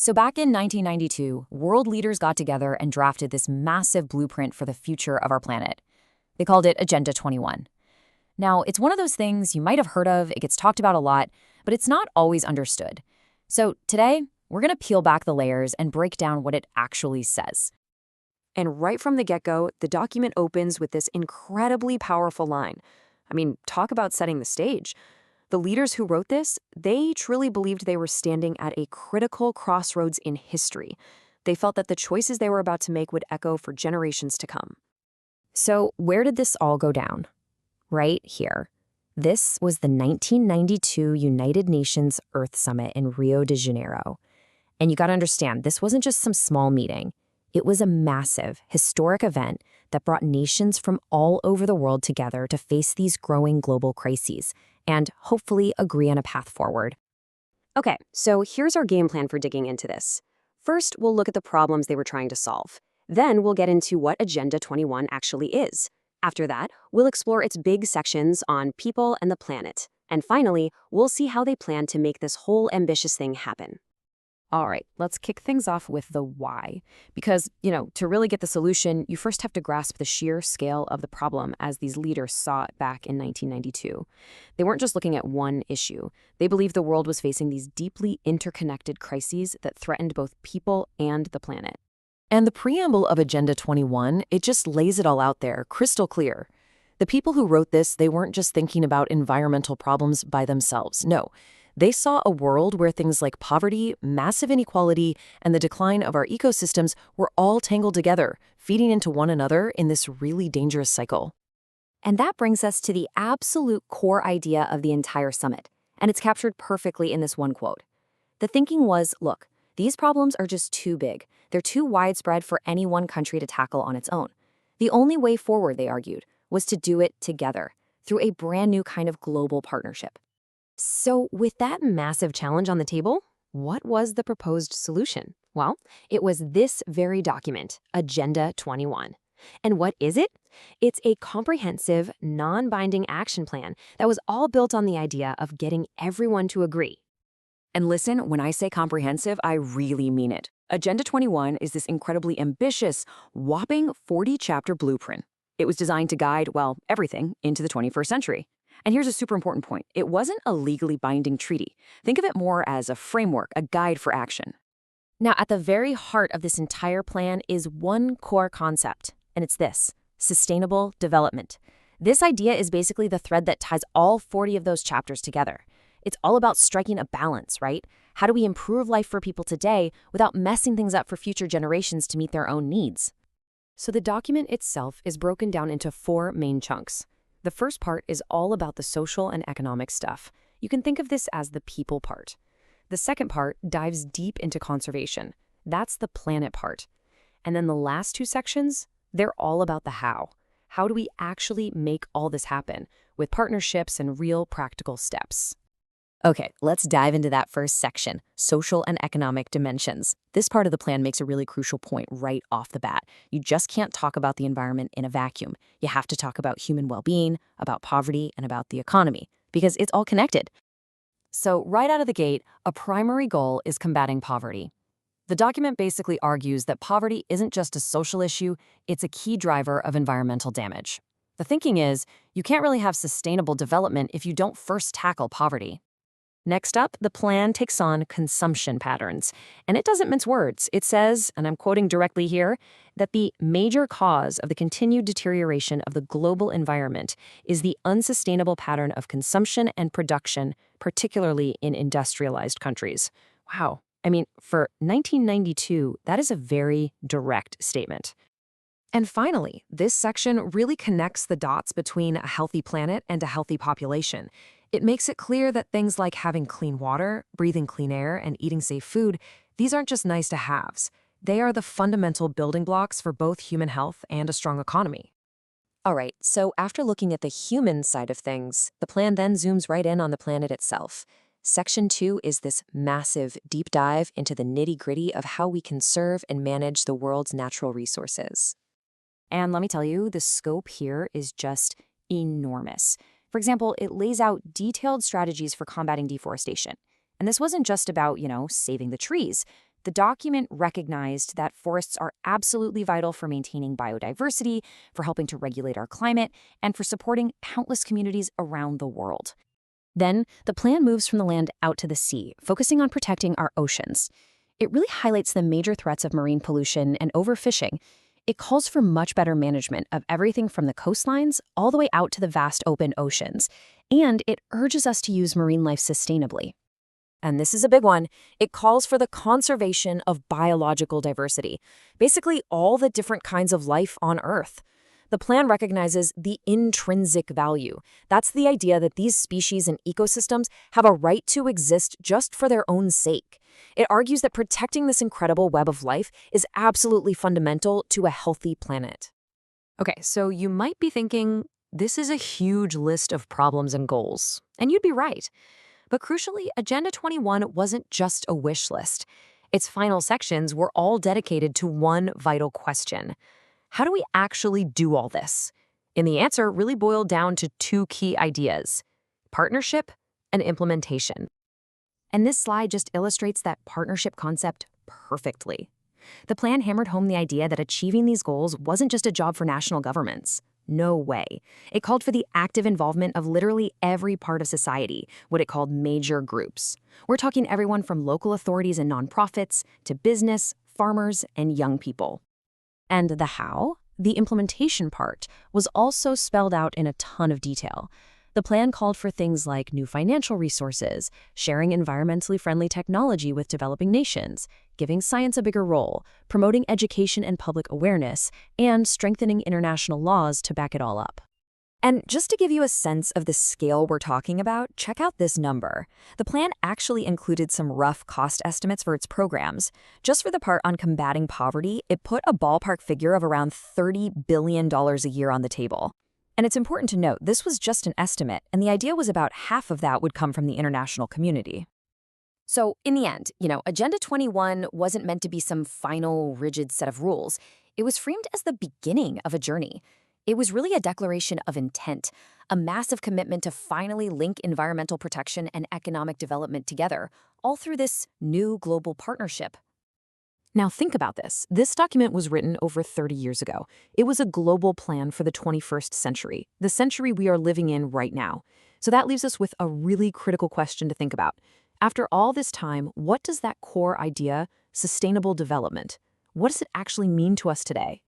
So back in 1992, world leaders got together and drafted this massive blueprint for the future of our planet. They called it Agenda 21. Now, it's one of those things you might have heard of, it gets talked about a lot, but it's not always understood. So today, we're going to peel back the layers and break down what it actually says. And right from the get-go, the document opens with this incredibly powerful line. I mean, talk about setting the stage. The leaders who wrote this, they truly believed they were standing at a critical crossroads in history. They felt that the choices they were about to make would echo for generations to come. So where did this all go down? Right here. This was the 1992 United Nations Earth Summit in Rio de Janeiro. And you got to understand, this wasn't just some small meeting. It was a massive, historic event that brought nations from all over the world together to face these growing global crises and hopefully agree on a path forward. Okay, so here's our game plan for digging into this. First, we'll look at the problems they were trying to solve. Then we'll get into what Agenda 21 actually is. After that, we'll explore its big sections on people and the planet. And finally, we'll see how they plan to make this whole ambitious thing happen. All right, let's kick things off with the why. Because, to really get the solution, you first have to grasp the sheer scale of the problem as these leaders saw it back in 1992. They weren't just looking at one issue. They believed the world was facing these deeply interconnected crises that threatened both people and the planet. And the preamble of Agenda 21, it just lays it all out there, crystal clear. The people who wrote this, they weren't just thinking about environmental problems by themselves. No. They saw a world where things like poverty, massive inequality, and the decline of our ecosystems were all tangled together, feeding into one another in this really dangerous cycle. And that brings us to the absolute core idea of the entire summit, and it's captured perfectly in this one quote. The thinking was, look, these problems are just too big. They're too widespread for any one country to tackle on its own. The only way forward, they argued, was to do it together, through a brand new kind of global partnership. So with that massive challenge on the table, what was the proposed solution? Well, it was this very document, Agenda 21. And what is it? It's a comprehensive, non-binding action plan that was all built on the idea of getting everyone to agree. And listen, when I say comprehensive, I really mean it. Agenda 21 is this incredibly ambitious, whopping 40-chapter blueprint. It was designed to guide, everything into the 21st century. And here's a super important point. It wasn't a legally binding treaty. Think of it more as a framework, a guide for action. Now, at the very heart of this entire plan is one core concept, and it's this: sustainable development. This idea is basically the thread that ties all 40 of those chapters together. It's all about striking a balance, right? How do we improve life for people today without messing things up for future generations to meet their own needs? So the document itself is broken down into 4 main chunks. The first part is all about the social and economic stuff. You can think of this as the people part. The second part dives deep into conservation. That's the planet part. And then the last 2 sections, they're all about the how. How do we actually make all this happen with partnerships and real practical steps? Okay, let's dive into that first section, social and economic dimensions. This part of the plan makes a really crucial point right off the bat. You just can't talk about the environment in a vacuum. You have to talk about human well-being, about poverty, and about the economy, because it's all connected. So right out of the gate, a primary goal is combating poverty. The document basically argues that poverty isn't just a social issue, it's a key driver of environmental damage. The thinking is, you can't really have sustainable development if you don't first tackle poverty. Next up, the plan takes on consumption patterns. And it doesn't mince words. It says, and I'm quoting directly here, that the major cause of the continued deterioration of the global environment is the unsustainable pattern of consumption and production, particularly in industrialized countries. Wow. I mean, for 1992, that is a very direct statement. And finally, this section really connects the dots between a healthy planet and a healthy population. It makes it clear that things like having clean water, breathing clean air, and eating safe food, these aren't just nice-to-haves. They are the fundamental building blocks for both human health and a strong economy. All right, so after looking at the human side of things, the plan then zooms right in on the planet itself. Section 2 is this massive deep dive into the nitty-gritty of how we conserve and manage the world's natural resources. And let me tell you, the scope here is just enormous. For example, it lays out detailed strategies for combating deforestation. And this wasn't just about, saving the trees. The document recognized that forests are absolutely vital for maintaining biodiversity, for helping to regulate our climate, and for supporting countless communities around the world. Then, the plan moves from the land out to the sea, focusing on protecting our oceans. It really highlights the major threats of marine pollution and overfishing. It calls for much better management of everything from the coastlines all the way out to the vast open oceans. And it urges us to use marine life sustainably. And this is a big one. It calls for the conservation of biological diversity, basically all the different kinds of life on Earth. The plan recognizes the intrinsic value. That's the idea that these species and ecosystems have a right to exist just for their own sake. It argues that protecting this incredible web of life is absolutely fundamental to a healthy planet. Okay, so you might be thinking, this is a huge list of problems and goals. And you'd be right. But crucially, Agenda 21 wasn't just a wish list. Its final sections were all dedicated to one vital question. How do we actually do all this? And the answer really boiled down to two key ideas: partnership and implementation. And this slide just illustrates that partnership concept perfectly. The plan hammered home the idea that achieving these goals wasn't just a job for national governments. No way. It called for the active involvement of literally every part of society, what it called major groups. We're talking everyone from local authorities and nonprofits to business, farmers, and young people. And the how, the implementation part, was also spelled out in a ton of detail. The plan called for things like new financial resources, sharing environmentally friendly technology with developing nations, giving science a bigger role, promoting education and public awareness, and strengthening international laws to back it all up. And just to give you a sense of the scale we're talking about, check out this number. The plan actually included some rough cost estimates for its programs. Just for the part on combating poverty, it put a ballpark figure of around $30 billion a year on the table. And it's important to note, this was just an estimate, and the idea was about half of that would come from the international community. So in the end, Agenda 21 wasn't meant to be some final, rigid set of rules. It was framed as the beginning of a journey. It was really a declaration of intent, a massive commitment to finally link environmental protection and economic development together, all through this new global partnership. Now think about this. This document was written over 30 years ago. It was a global plan for the 21st century, the century we are living in right now. So that leaves us with a really critical question to think about. After all this time, what does that core idea, sustainable development, what does it actually mean to us today?